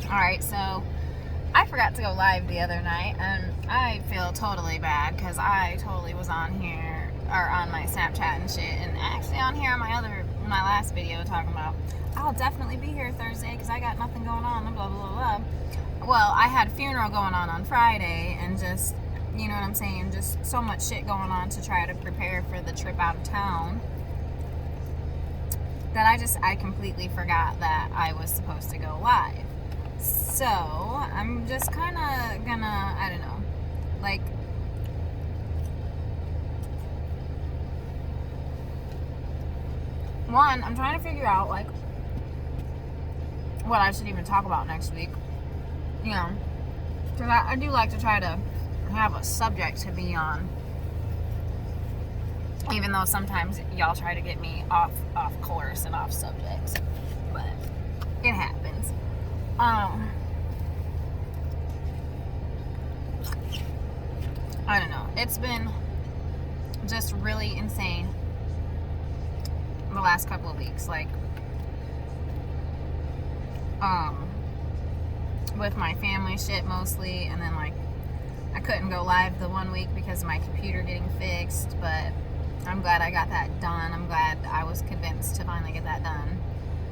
Alright, so I forgot to go live the other night, and I feel totally bad because I totally was on here, or on my Snapchat and shit, and actually on here on my last video talking about I'll definitely be here Thursday because I got nothing going on, blah, blah, blah, blah. Well, I had a funeral going on Friday, and just, you know what I'm saying, just so much shit going on to try to prepare for the trip out of town that I completely forgot that I was supposed to go live. So, I'm just kind of gonna, I don't know, like, one, I'm trying to figure out, like, what I should even talk about next week, you know, because I do like to try to have a subject to be on, even though sometimes y'all try to get me off course and off subjects, but it happens. I don't know. It's been just really insane the last couple of weeks. Like, with my family shit mostly, and then, like, I couldn't go live the one week because of my computer getting fixed, but I'm glad I got that done. I'm glad I was convinced to finally get that done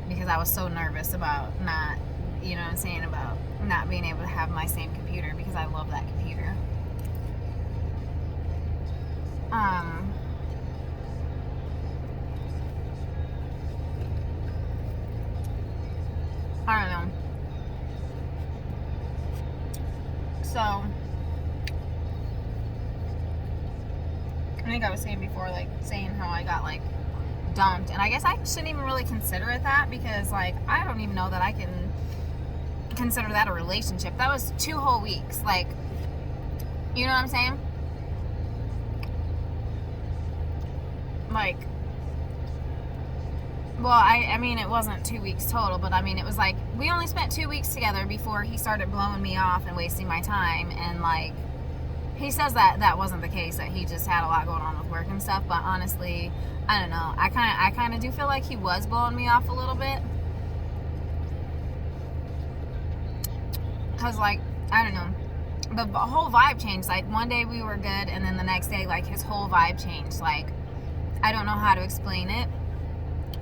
because I was so nervous about not, you know what I'm saying, about not being able to have my same computer because I love that computer. I don't know. So, I think I was saying before, like, saying how I got, like, dumped. And I guess I shouldn't even really consider it that because, like, I don't even know that I can consider that a relationship. That was 2 whole weeks. Like, you know what I'm saying? Like, well, I mean, it wasn't 2 weeks total, but I mean, it was like, we only spent 2 weeks together before he started blowing me off and wasting my time. And, like, he says that wasn't the case, that he just had a lot going on with work and stuff, but honestly, I don't know. I kind of do feel like he was blowing me off a little bit. Because, like, I don't know. The whole vibe changed. Like, one day we were good, and then the next day, like, his whole vibe changed. Like, I don't know how to explain it.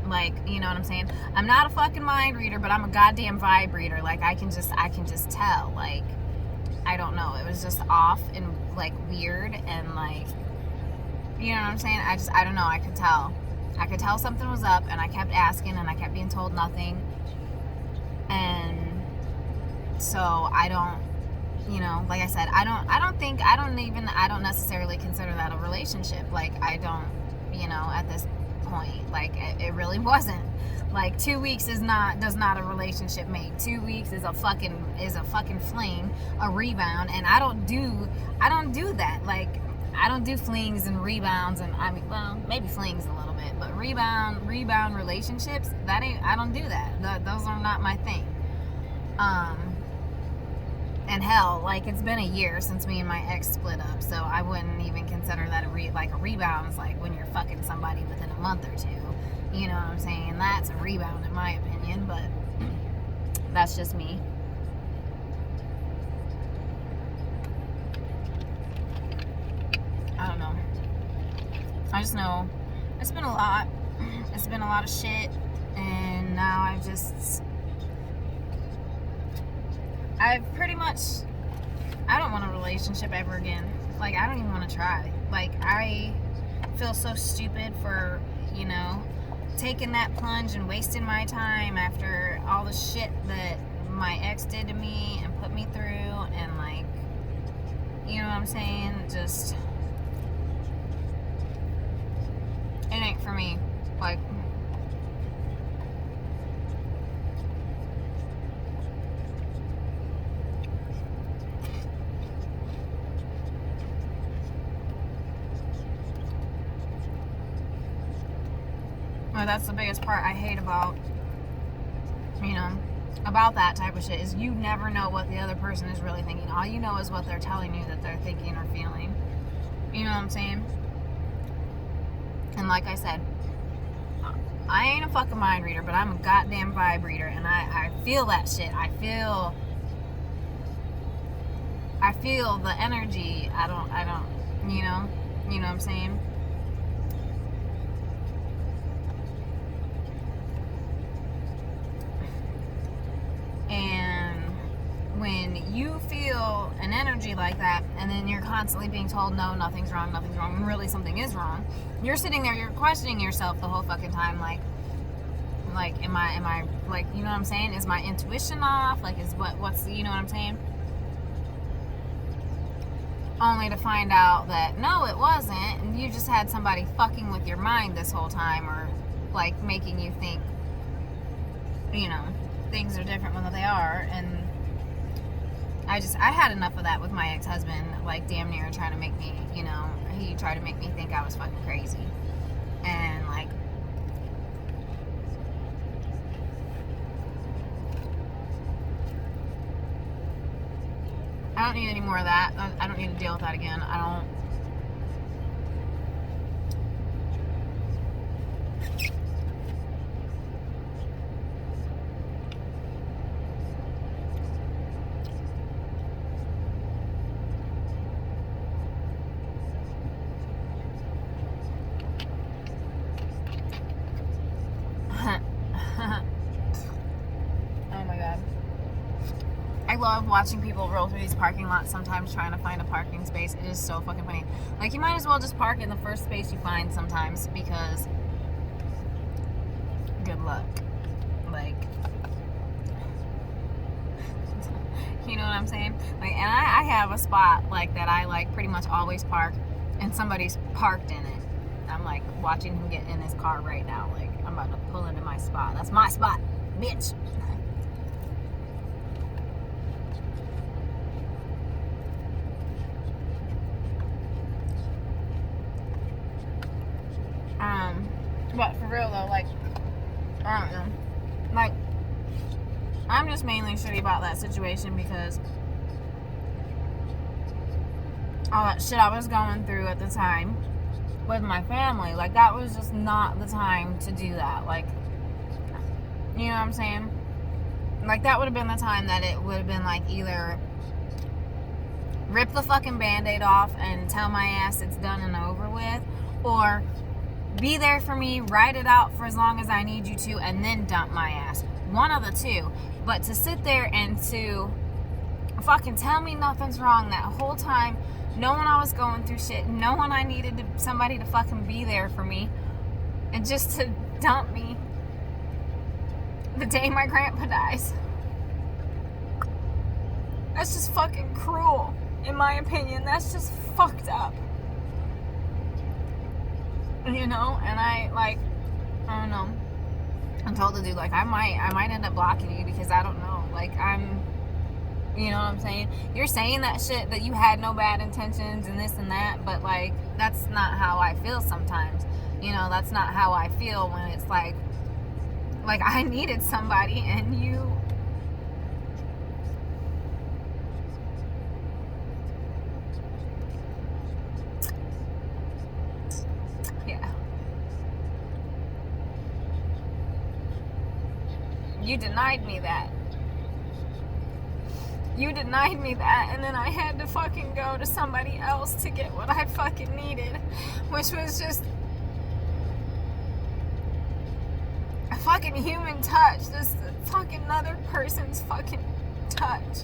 Like, you know what I'm saying? I'm not a fucking mind reader, but I'm a goddamn vibe reader. Like, I can just tell. Like, I don't know. It was just off and, like, weird and, like, you know what I'm saying? I don't know. I could tell. I could tell something was up, and I kept asking, and I kept being told nothing. And so I don't, you know, like I said, I don't necessarily consider that a relationship. Like, I don't, you know, at this point, like, it really wasn't. Like, 2 weeks does not a relationship make. 2 weeks is a fucking fling, a rebound, and I don't do that. Like, I don't do flings and rebounds, and I mean, well, maybe flings a little bit, but rebound relationships, I don't do that. Those are not my thing. And hell, like, it's been a year since me and my ex split up, so I wouldn't even consider that a rebound is like when you're fucking somebody within a month or two. You know what I'm saying? That's a rebound in my opinion, but that's just me. I don't know. I just know it's been a lot. It's been a lot of shit, and now I've pretty much, I don't want a relationship ever again. Like, I don't even want to try. Like, I feel so stupid for, you know, taking that plunge and wasting my time after all the shit that my ex did to me and put me through, and, like, you know what I'm saying? Just, it ain't for me. Like, well, that's the biggest part I hate about, you know, about that type of shit, is you never know what the other person is really thinking. All you know is what they're telling you that they're thinking or feeling. You know what I'm saying? And like I said, I ain't a fucking mind reader, but I'm a goddamn vibe reader, and I feel that shit. I feel the energy. I don't, you know what I'm saying? And when you feel an energy like that, and then you're constantly being told, no, nothing's wrong, and really something is wrong, you're sitting there, you're questioning yourself the whole fucking time, like, am I, like, you know what I'm saying? Is my intuition off? Like, what's, you know what I'm saying? Only to find out that, no, it wasn't, and you just had somebody fucking with your mind this whole time, or, like, making you think, things are different when they are. And I had enough of that with my ex-husband, like, damn near trying to make me, he tried to make me think I was fucking crazy. And, like, I don't need any more of that. I don't need to deal with that again. I don't. Oh my god. I love watching people roll through these parking lots sometimes trying to find a parking space. It is so fucking funny. Like, you might as well just park in the first space you find sometimes, because good luck. Like, you know what I'm saying? Like, and I have a spot like that I like pretty much always park, and somebody's parked in it. I'm like watching him get in his car right now. Like, I'm about to pull into my spot. That's my spot, bitch. But for real though, like, I don't know. Like, I'm just mainly shitty about that situation because all that shit I was going through at the time with my family, like, that was just not the time to do that. Like, you know what I'm saying? Like, that would have been the time that it would have been like, either rip the fucking band-aid off and tell my ass it's done and over with, or be there for me, ride it out for as long as I need you to, and then dump my ass. One of the two. But to sit there and to fucking tell me nothing's wrong that whole time, knowing I was going through shit, knowing I needed somebody to fucking be there for me, and just to dump me the day my grandpa dies. That's just fucking cruel, in my opinion. That's just fucked up. You know, and I don't know. I told the dude, like, I might end up blocking you because I don't know. Like, you know what I'm saying? You're saying that shit that you had no bad intentions and this and that, but, like, that's not how I feel sometimes. You know, that's not how I feel when it's like I needed somebody and you. You denied me that. You denied me that, and then I had to fucking go to somebody else to get what I fucking needed, which was just a fucking human touch. Just fucking another person's fucking touch.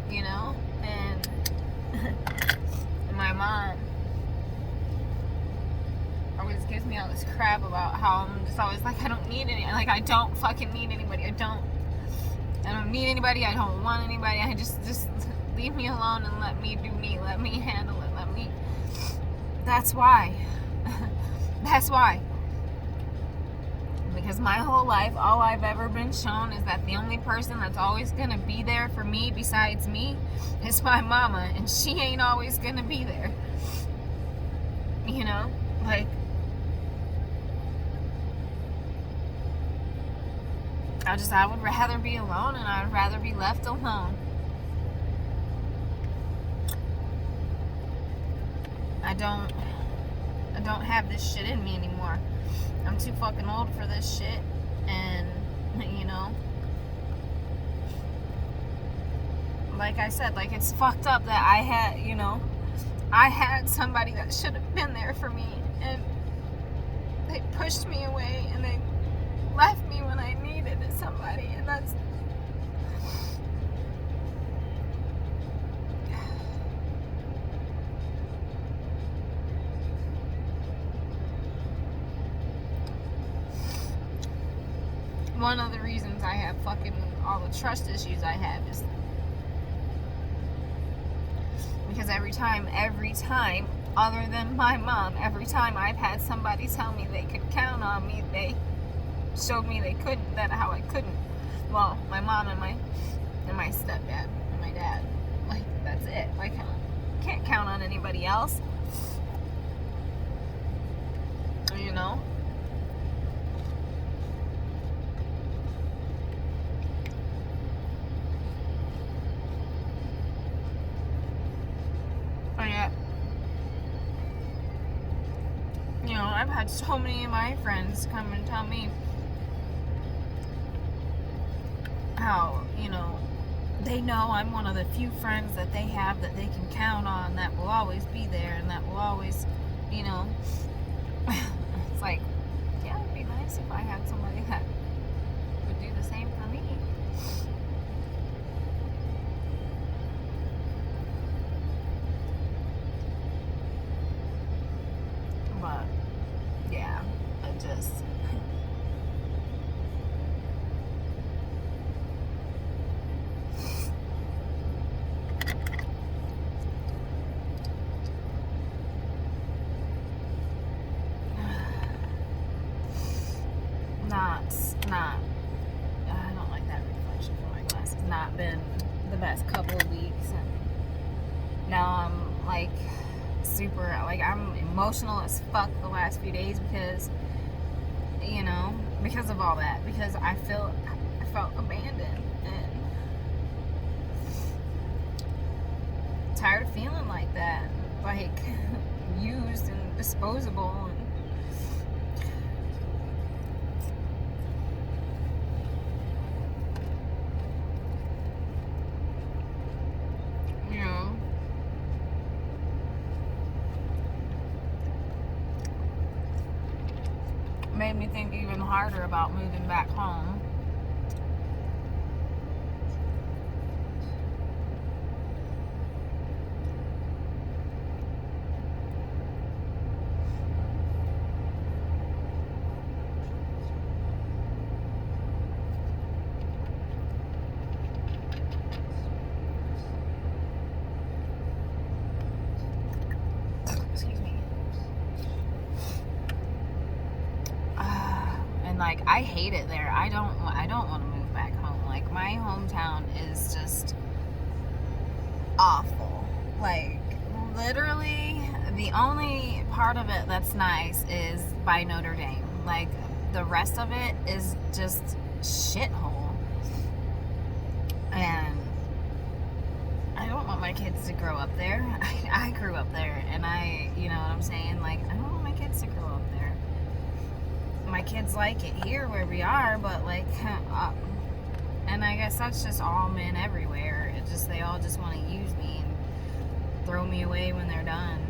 You know, and my mom always gives me all this crap about how I'm just always like, I don't need any, like, I don't fucking need anybody. I don't need anybody. I don't want anybody. I just leave me alone and let me do me. Let me handle it. That's why. That's why. Because my whole life, all I've ever been shown is that the only person that's always going to be there for me besides me is my mama. And she ain't always going to be there. You know? Like, I would rather be alone, and I would rather be left alone. I don't have this shit in me anymore. I'm too fucking old for this shit, and you know, like I said, like, it's fucked up that I had, you know, I had somebody that should have been there for me, and they pushed me away, and they left me when I needed somebody, and that's one of the reasons I have fucking all the trust issues I have, is because every time, other than my mom, every time I've had somebody tell me they could count on me, they showed me they couldn't, that how I couldn't. Well, my mom and my stepdad and my dad, like, that's it. Like, I can't count on anybody else, you know. And yet, you know, I've had so many of my friends come and tell me how, you know, they know I'm one of the few friends that they have that they can count on, that will always be there, and that will always, you know, it's like, yeah, it'd be nice if I had somebody that would do the same for me. But, yeah, it just... not, I don't like that reflection from my glasses. Not been the best couple of weeks, and now I'm like super, like, I'm emotional as fuck the last few days because, you know, because of all that, because I felt abandoned and tired of feeling like that, like used and disposable. And made me think even harder about moving back home. Excuse me. And like, I hate it there. I don't want to move back home. Like, my hometown is just awful. Like, literally, the only part of it that's nice is by Notre Dame. Like, the rest of it is just shithole. And I don't want my kids to grow up there. I grew up there, and you know what I'm saying? Like, I don't want my kids to grow up there. My kids like it here where we are, but like, and I guess that's just all men everywhere. It just, they all just want to use me and throw me away when they're done.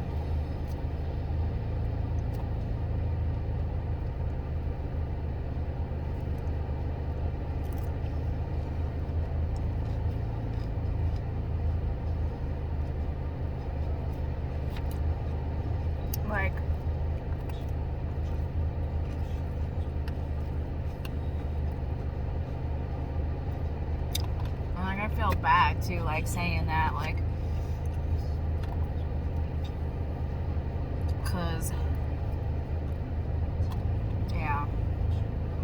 Like, I feel bad too, like, saying that, like, cause, yeah,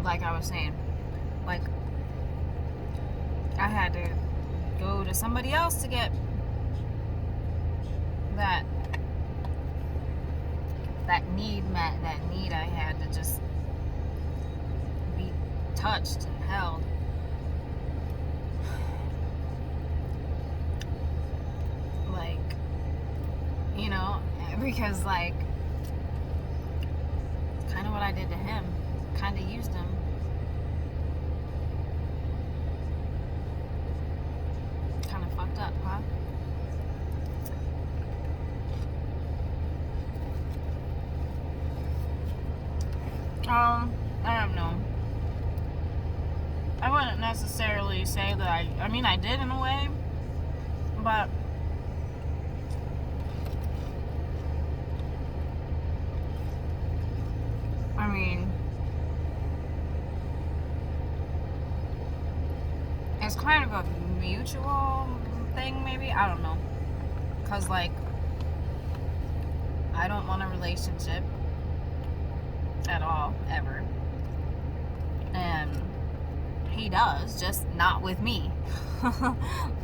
like I was saying, like, I had to go to somebody else to get that need met, that need I had to just be touched and held. Because, like, kind of what I did to him. Kind of used him. Kind of fucked up, huh? I don't know. I wouldn't necessarily say that I mean, I did in a way, but I mean, it's kind of a mutual thing, maybe. I don't know. Because, like, I don't want a relationship at all, ever. And he does, just not with me.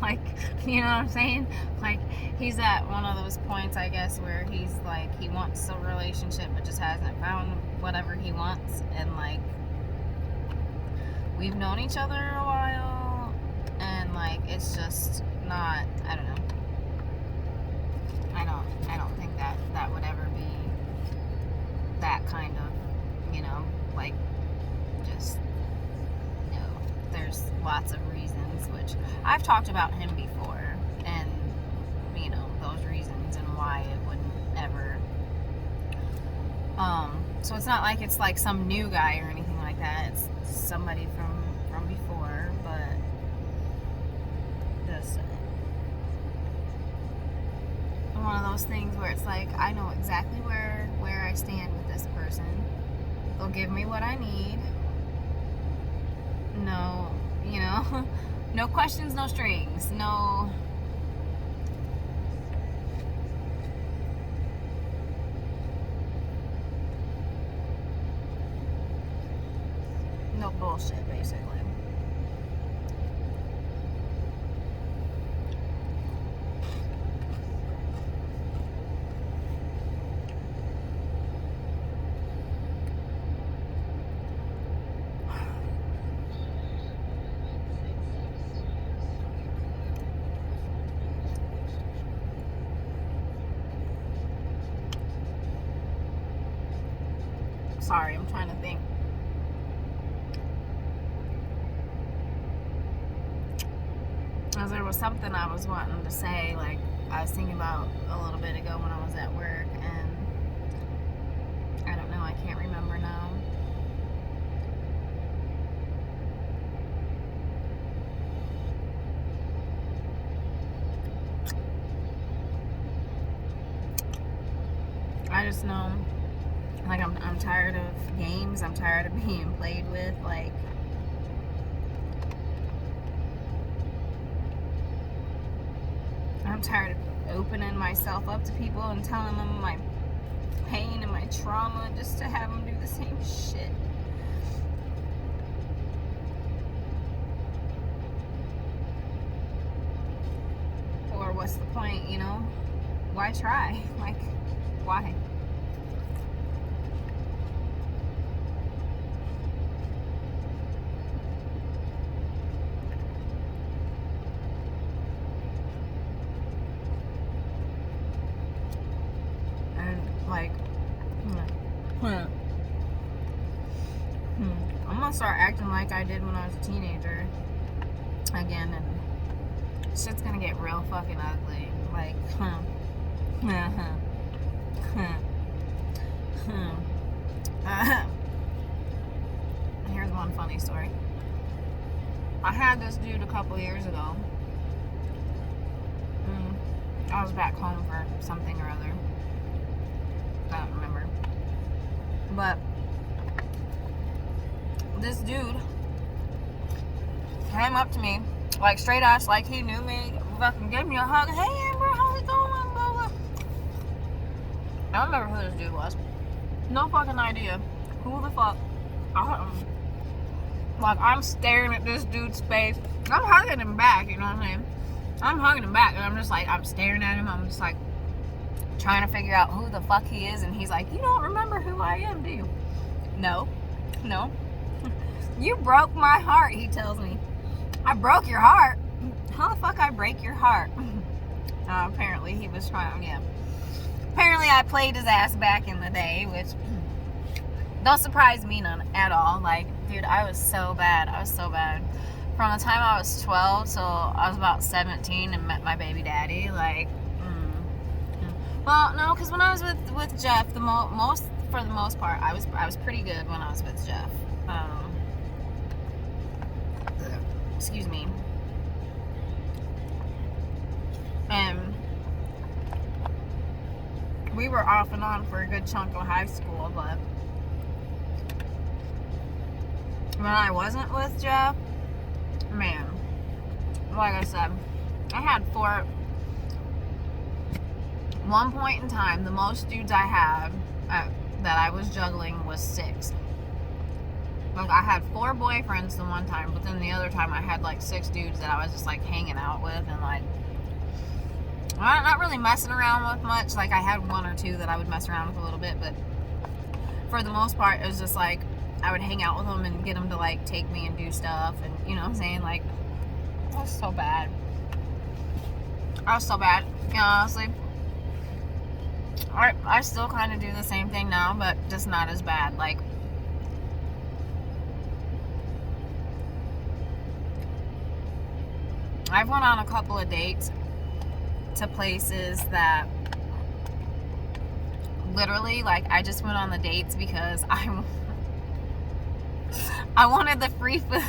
Like, you know what I'm saying? Like, he's at one of those points, I guess, where he's like, he wants a relationship but just hasn't found whatever he wants. And, like, we've known each other a while, and, like, it's just not, I don't know. I don't think that would ever be that kind of, you know, like, just, no. There's lots of reasons, which I've talked about him before, and, you know, those reasons and why it wouldn't ever, so it's not like it's like some new guy or anything like that. It's somebody from before, but just one of those things where it's like, I know exactly where I stand with this person. They'll give me what I need. No, you know, no questions, no strings, no bullshit, basically. Sorry, I'm trying to think. Because there was something I was wanting to say, like, I was thinking about a little bit ago when I was at work, and I don't know, I can't remember now. I just know, like, I'm tired of games. I'm tired of being played with. Like, I'm tired of opening myself up to people and telling them my pain and my trauma just to have them do the same shit. Or what's the point, you know? Why try? Like, why? Like, I'm gonna start acting like I did when I was a teenager again, and shit's gonna get real fucking ugly. Like, here's one funny story. I had this dude a couple years ago. I was back home for something or other. I don't remember. But this dude came up to me, like, straight ass, like he knew me, fucking gave me a hug. Hey, Amber, how's it going? Blah, blah. I don't remember who this dude was. No fucking idea. Who the fuck? Like, I'm staring at this dude's face. I'm hugging him back, you know what I'm saying? I'm hugging him back, and I'm just like, I'm staring at him. I'm just like, trying to figure out who the fuck he is, and he's like, you don't remember who I am, do you? No. You broke my heart, he tells me. I broke your heart? How the fuck I break your heart? Apparently he was trying, yeah. Apparently I played his ass back in the day, which don't surprise me none at all. Like, dude, I was so bad. I was so bad. From the time I was 12 till I was about 17 and met my baby daddy, like, well, no, because when I was with Jeff, for the most part, I was pretty good when I was with Jeff. Excuse me. And we were off and on for a good chunk of high school, but when I wasn't with Jeff, man, like I said, I had one point in time, the most dudes I had that I was juggling was 6. Like, I had 4 boyfriends the one time, but then the other time I had like 6 dudes that I was just like hanging out with and like, well, not really messing around with much. Like, I had 1 or 2 that I would mess around with a little bit, but for the most part, it was just like I would hang out with them and get them to like take me and do stuff, and you know what I'm saying? Like, it was so bad. I was so bad, you know, honestly. I still kind of do the same thing now, but just not as bad. Like, I've went on a couple of dates to places that literally, like, I just went on the dates because I wanted the free food.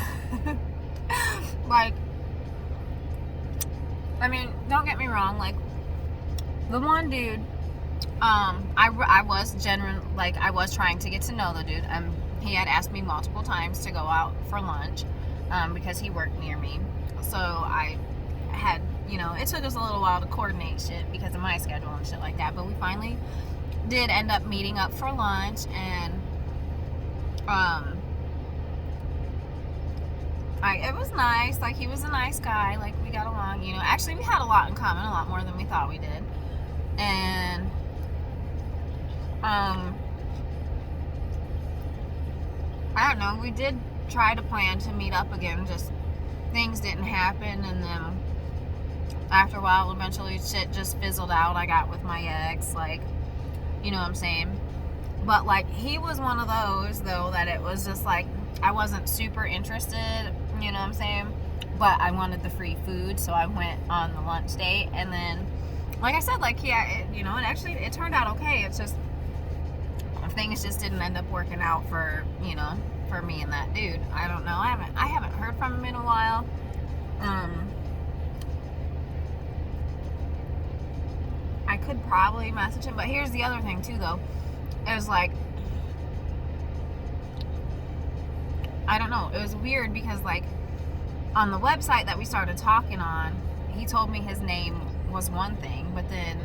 Like, I mean, don't get me wrong, like, the one dude, I was genuine, like, I was trying to get to know the dude. He had asked me multiple times to go out for lunch, because he worked near me. So I had, you know, it took us a little while to coordinate shit because of my schedule and shit like that. But we finally did end up meeting up for lunch, and it was nice. Like, he was a nice guy. Like, we got along, you know. Actually, we had a lot in common, a lot more than we thought we did. And I don't know, we did try to plan to meet up again, just things didn't happen, and then after a while, eventually shit just fizzled out. I got with my ex, like, you know what I'm saying? But like, he was one of those though that it was just like I wasn't super interested, you know what I'm saying? But I wanted the free food, so I went on the lunch date, and then like I said, like, yeah, you know, it turned out okay. It's just things just didn't end up working out for, you know, for me and that dude. I don't know. I haven't heard from him in a while. I could probably message him, but here's the other thing too, though. It was like, I don't know. It was weird because, like, on the website that we started talking on, he told me his name was one thing, but then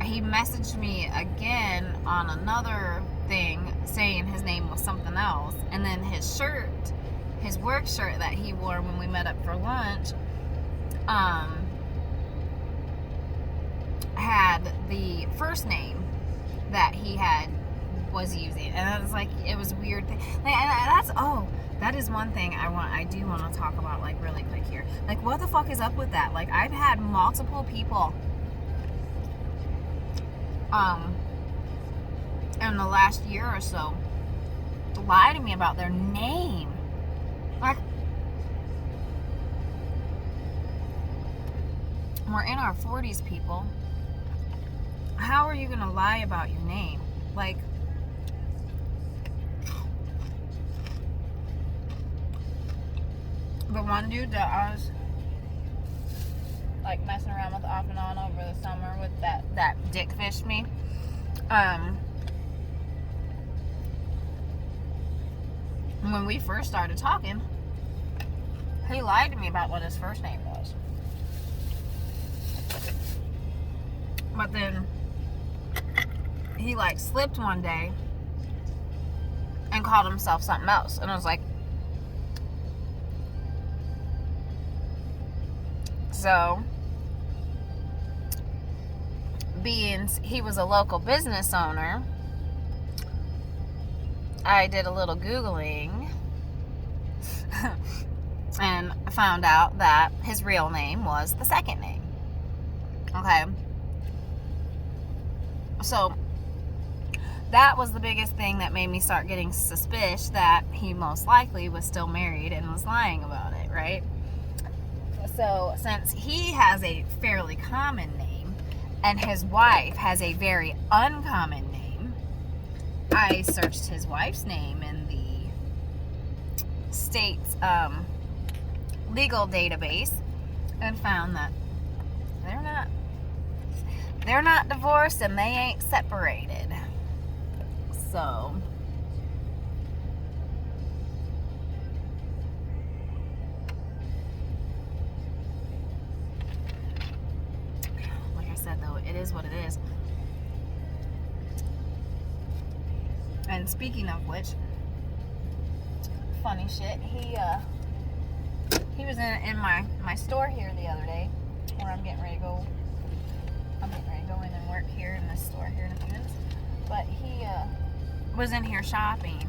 he messaged me again on another thing saying his name was something else, and then his shirt, his work shirt that he wore when we met up for lunch, had the first name that he was using, and I was like, it was weird. That is one thing I do want to talk about, like, really quick here. Like, what the fuck is up with that? Like, I've had multiple people in the last year or so lie to me about their name. Like, we're in our 40s, people. How are you gonna lie about your name? Like, the one dude that I was like messing around with off and on over the summer with that dick fished me, when we first started talking, he lied to me about what his first name was. But then he like slipped one day and called himself something else, and I was like, so being he was a local business owner, I did a little Googling and found out that his real name was the second name. Okay. So that was the biggest thing that made me start getting suspicious that he most likely was still married and was lying about it, right? So since he has a fairly common name and his wife has a very uncommon name, I searched his wife's name in the state's legal database and found that they're not divorced and they ain't separated. So like I said, though, it is what it is. And speaking of which, funny shit, he was in my store here the other day, where I'm getting ready to go in and work here in this store here in a few minutes. But he was in here shopping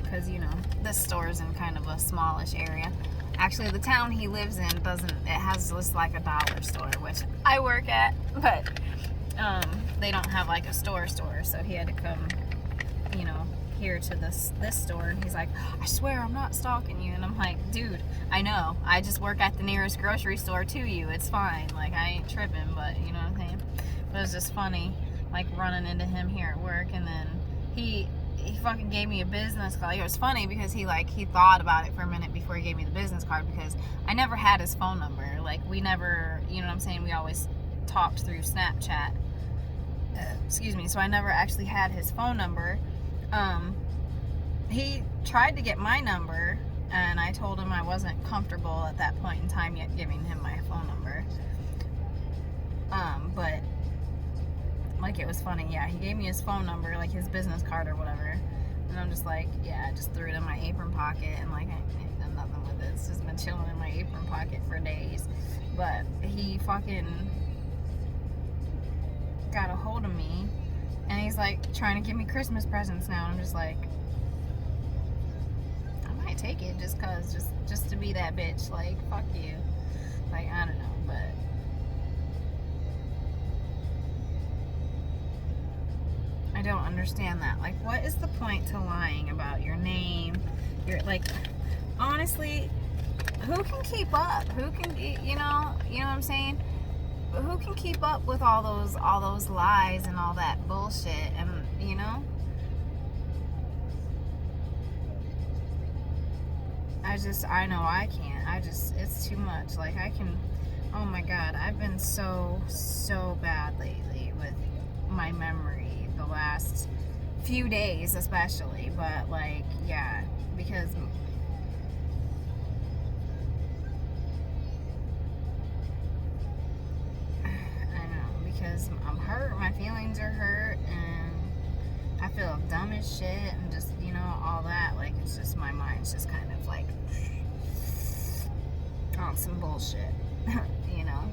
because, you know, this store is in kind of a smallish area. Actually, the town he lives in it has just like a dollar store, which I work at, but they don't have like a store, so he had to come, you know, here to this store, and he's like, I swear I'm not stalking you. And I'm like, dude, I know, I just work at the nearest grocery store to you, it's fine, like, I ain't tripping, but you know what I'm saying. But it was just funny, like, running into him here at work, and then he fucking gave me a business card. It was funny because he thought about it for a minute before he gave me the business card, because I never had his phone number. Like, we never, you know what I'm saying, we always talked through Snapchat. Excuse me. So I never actually had his phone number. He tried to get my number, and I told him I wasn't comfortable at that point in time yet giving him my phone number. But like, it was funny. Yeah, he gave me his phone number, like his business card or whatever, and I'm just like, yeah, I just threw it in my apron pocket, and like, I ain't done nothing with it. It's just been chilling in my apron pocket for days. But he fucking got a hold of me, and he's like trying to give me Christmas presents now. I'm just like, I might take it just to be that bitch. Like, fuck you. Like, I don't know, but I don't understand that. Like, what is the point to lying about your name? You're like, honestly, who can keep up? Who can, you know what I'm saying? Who can keep up with all those lies and all that bullshit? And, you know, I know I can't. It's too much. Like, oh my God, I've been so bad lately with my memory the last few days especially. But, like, yeah, because I'm hurt, my feelings are hurt, and I feel dumb as shit, and just, you know, all that. Like, it's just, my mind's just kind of like on some bullshit, you know.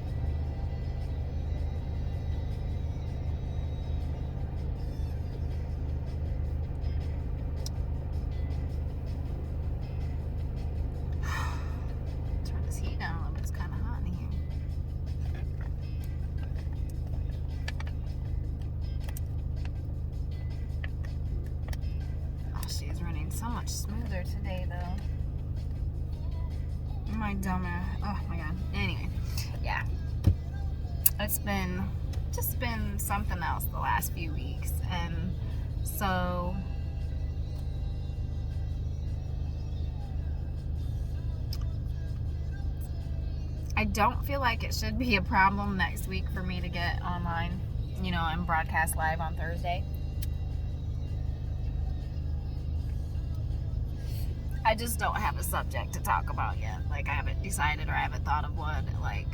Turn this heat down a little bit, it's kind of hot in here. She's running so much smoother today, though. My dumb ass. Oh my God. Anyway, yeah. It's just been something else the last few weeks. And so I don't feel like it should be a problem next week for me to get online, you know, and broadcast live on Thursday. I just don't have a subject to talk about yet. Like, I haven't decided, or I haven't thought of one. Like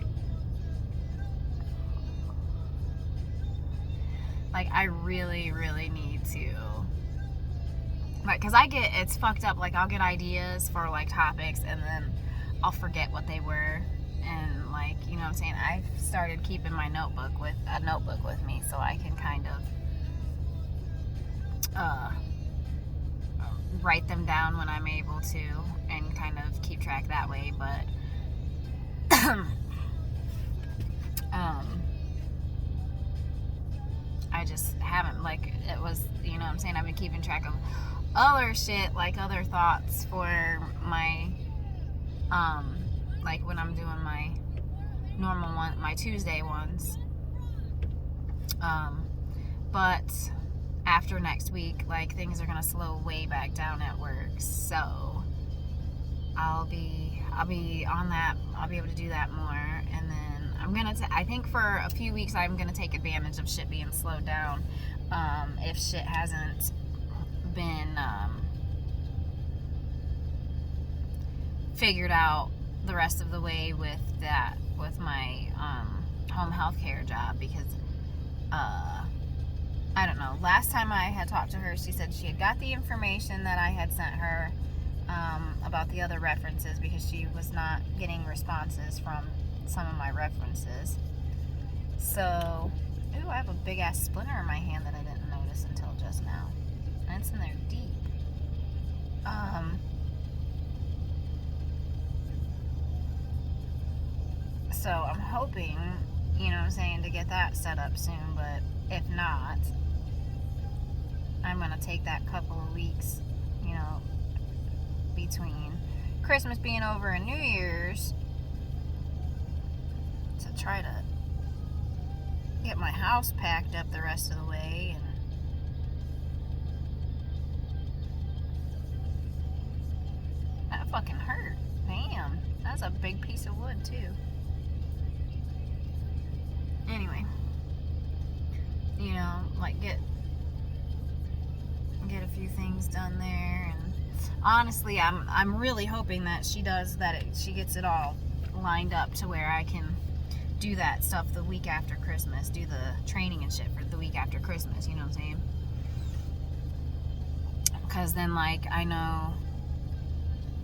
I really need to, like, because it's fucked up. Like, I'll get ideas for, like, topics, and then I'll forget what they were. And, like, you know what I'm saying, I've started keeping my notebook with me, so I can kind of write them down when I'm able to, and kind of keep track that way. But what I'm saying? I've been keeping track of other shit, like other thoughts for my, like when I'm doing my normal one, my Tuesday ones. But after next week, like things are gonna slow way back down at work, so I'll be on that. I'll be able to do that more, and then I think for a few weeks I'm gonna take advantage of shit being slowed down. If shit hasn't been figured out the rest of the way with my home health care job, because I don't know. Last time I had talked to her, she said she had got the information that I had sent her about the other references, because she was not getting responses from some of my references. So, ooh, I have a big ass splinter in my hand that I didn't notice until just now. And it's in there deep. So I'm hoping, you know what I'm saying, to get that set up soon, but if not, I'm gonna take that couple of weeks, you know, between Christmas being over and New Year's to try to get my house packed up the rest of the way. And that fucking hurt. Damn, that's a big piece of wood too. Anyway, you know, like get a few things done there, and honestly, I'm really hoping that she does that. She gets it all lined up to where I can do that stuff the week after Christmas, do the training and shit for the week after Christmas. You know what I'm saying? Because then, like, I know,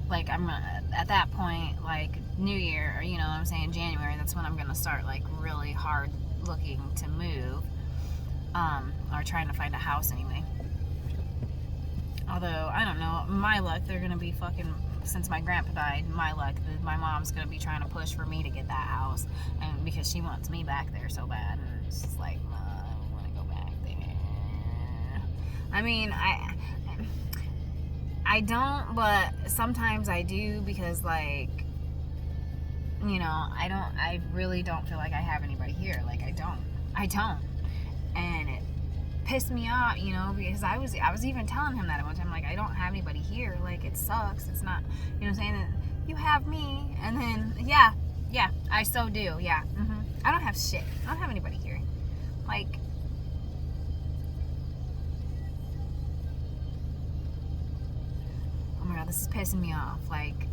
like, I'm gonna, at that point, like New Year, or you know what I'm saying, January, that's when I'm gonna start like really hard looking to move, or trying to find a house anyway. Although, I don't know, my luck, they're gonna be fucking, since my grandpa died, my luck, my mom's gonna be trying to push for me to get that house, and because she wants me back there so bad, and it's just like, I don't want to go back there. I mean, I don't, but sometimes I do, because, like, you know, I really don't feel like I have anybody here. Like, I don't. And it pissed me off, you know, because I was even telling him that at one time, like, I don't have anybody here. Like, it sucks. It's not, you know what I'm saying? You have me. And then, yeah, I so do. Yeah. I don't have shit. I don't have anybody here. Like, oh my God, this is pissing me off. Like,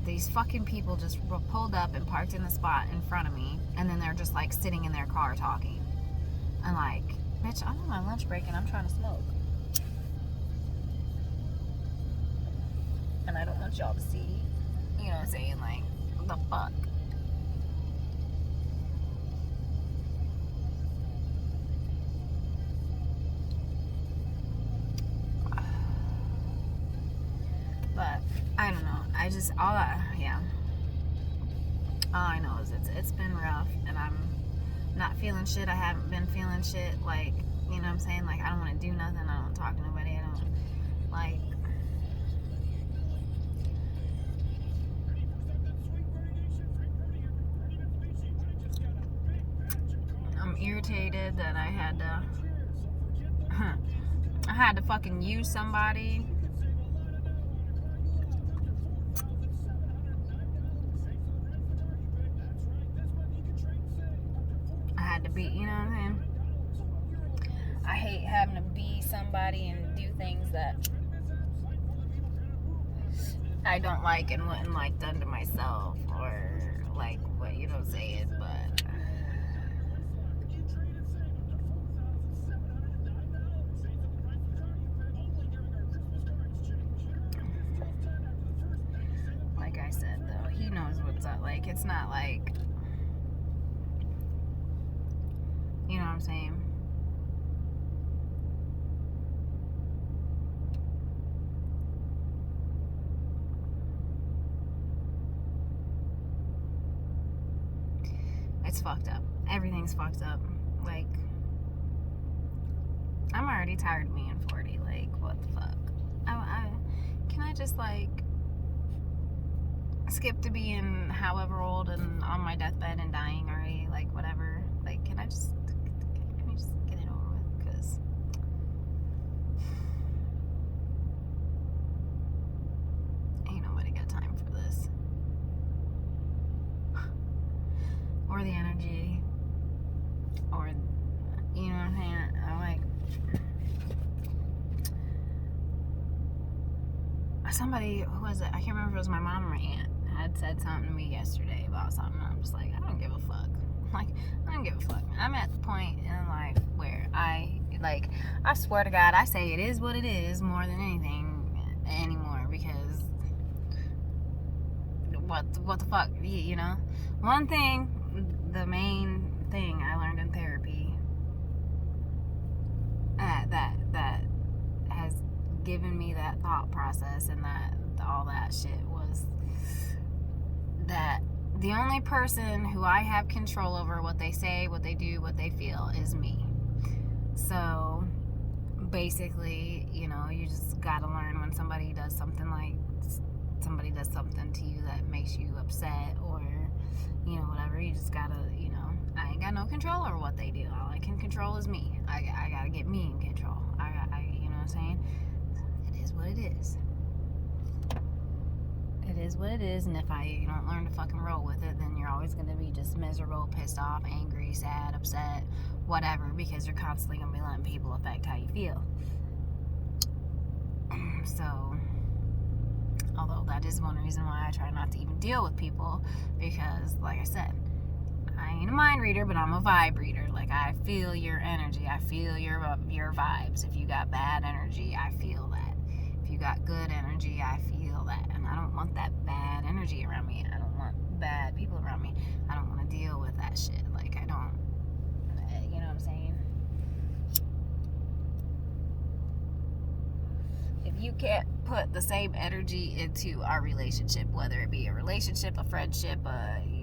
these fucking people just pulled up and parked in the spot in front of me, and then they're just like sitting in their car talking. And like, bitch, I'm on my lunch break and I'm trying to smoke. And I don't want y'all to see, you know what I'm saying, like, the fuck. But I don't know. I just all I know is it's been rough, and I'm not feeling shit. I haven't been feeling shit. Like, you know what I'm saying? Like, I don't want to do nothing. I don't talk to nobody. I don't, like, I'm irritated that I had to fucking use somebody. To be, you know what I'm saying? I hate having to be somebody and do things that I don't like and wouldn't like done to myself, or like what, you know what I'm saying, but like I said, though, he knows what's up. Like, it's not like, you know what I'm saying? It's fucked up. Everything's fucked up. Like, I'm already tired of being 40. Like, what the fuck? Can I just, like, skip to being however old and on my deathbed and dying already? Like, whatever. Like, can we just get it over with? Because ain't nobody got time for this. Or the energy. Or, you know what I'm saying? I'm like, somebody, who was it? I can't remember if it was my mom or my aunt, had said something to me yesterday about something. I'm just like, I don't give a fuck. Like, I don't give a fuck. I'm at the point in life where I swear to God, I say it is what it is more than anything anymore, because what the fuck, you know? One thing, the main thing I learned in therapy that has given me that thought process and that all that shit was that the only person who I have control over what they say, what they do, what they feel is me. So basically, you know, you just gotta learn when somebody does something to you that makes you upset, or, you know, whatever. You just gotta, you know, I ain't got no control over what they do. All I can control is me. I gotta get me in control. You know what I'm saying? It is what it is. It is what it is, and if you don't learn to fucking roll with it, then you're always gonna be just miserable, pissed off, angry, sad, upset, whatever, because you're constantly gonna be letting people affect how you feel. So, although that is one reason why I try not to even deal with people, because, like I said, I ain't a mind reader, but I'm a vibe reader. Like, I feel your energy, I feel your vibes. If you got bad energy, I feel that. If you got good energy, I feel that. And I don't want that bad energy around me. I don't want bad people around me. I don't want to deal with that shit. Like, I don't, you know what I'm saying? If you can't put the same energy into our relationship, whether it be a relationship, a friendship,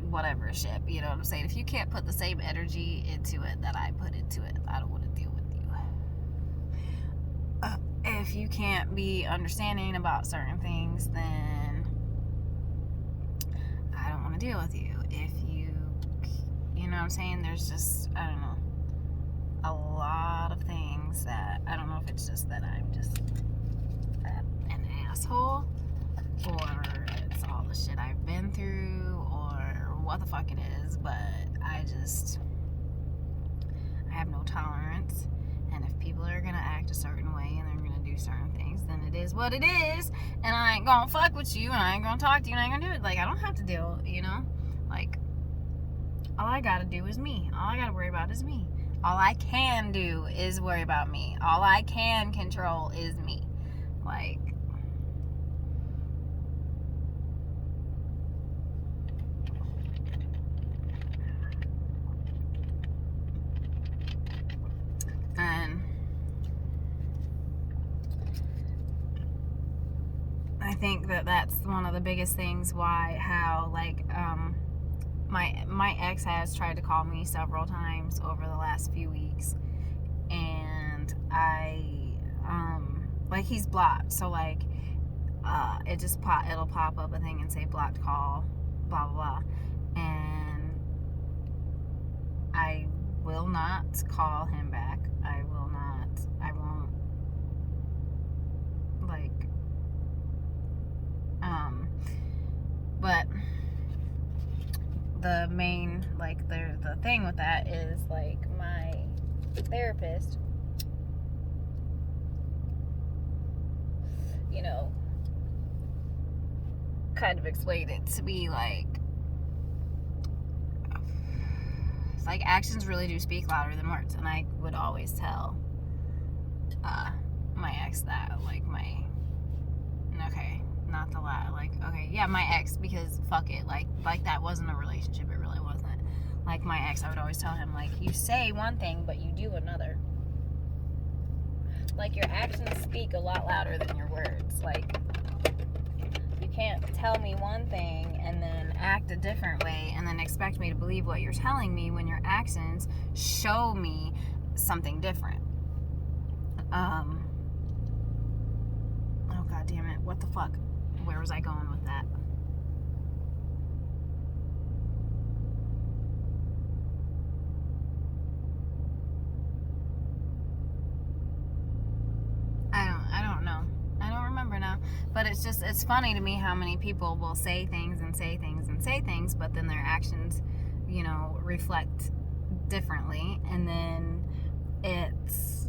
whatever ship, you know what I'm saying? If you can't put the same energy into it that I put into it, I don't want to deal with you. If you can't be understanding about certain things, then I don't want to deal with you. If you know what I'm saying? There's just, I don't know, a lot of things that, I don't know if it's just that I'm just an asshole, or it's all the shit I've been through, or what the fuck it is, but I have no tolerance. And if people are gonna act a certain way and they're gonna do certain things, then it is what it is, and I ain't gonna fuck with you, and I ain't gonna talk to you, and I ain't gonna do it. Like, I don't have to deal, you know? Like, all I gotta do is me. All I gotta worry about is me. All I can do is worry about me. All I can control is me. Like, and I think that's one of the biggest things how my ex has tried to call me several times over the last few weeks, and he's blocked, so it'll pop up a thing and say blocked call, blah blah blah, and I will not call him back. I won't, but the main, the thing with that is, my therapist, you know, kind of explained it to me, actions really do speak louder than words, and I would always tell my ex that, my ex, because fuck it, that wasn't a relationship, it really wasn't. My ex, I would always tell him, you say one thing, but you do another. Your actions speak a lot louder than your words. You can't tell me one thing and then act a different way and then expect me to believe what you're telling me when your actions show me something different. Oh god damn it, what the fuck? Where was I going with that? I don't know. I don't remember now. But it's funny to me how many people will say things and say things and say things, but then their actions, reflect differently. And then it's,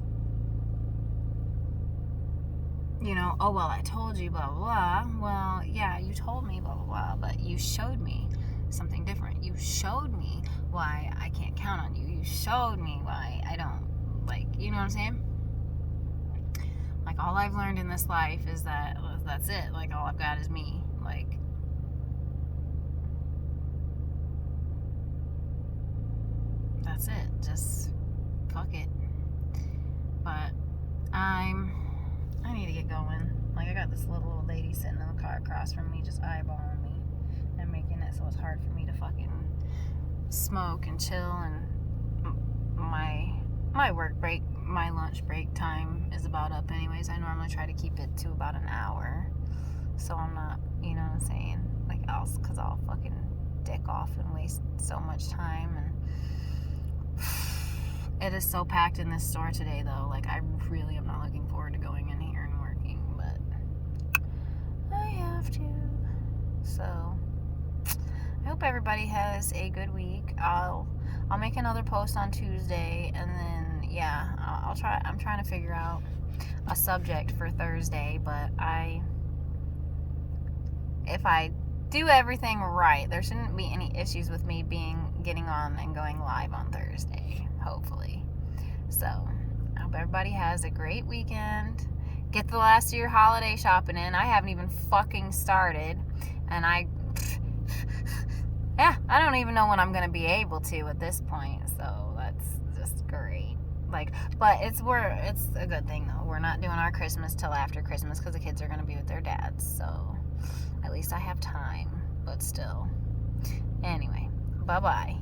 oh, well, I told you, blah, blah, blah. Well, yeah, you told me, blah, blah, blah, but you showed me something different. You showed me why I can't count on you. You showed me why I don't, you know what I'm saying? Like, all I've learned in this life is that's it. Like, all I've got is me. Like, that's it. Just fuck it. But I need to get going. Like, I got this little old lady sitting in the car across from me just eyeballing me and making it so it's hard for me to fucking smoke and chill. And my work break, my lunch break time is about up anyways. I normally try to keep it to about an hour, so I'm not, you know what I'm saying, like, because I'll fucking dick off and waste so much time. And it is so packed in this store today, though. Like, I really am not looking forward to going in here and working, but I have to. So I hope everybody has a good week. I'll make another post on Tuesday, and then I'll try. I'm trying to figure out a subject for Thursday, but if I do everything right, there shouldn't be any issues with me getting on and going live on Thursday, hopefully. So I hope everybody has a great weekend. Get the last of your holiday shopping in. I haven't even fucking started, and I don't even know when I'm gonna be able to at this point. So that's just great. But it's a good thing though. We're not doing our Christmas till after Christmas because the kids are gonna be with their dads. So at least I have time. But still. Anyway, bye-bye.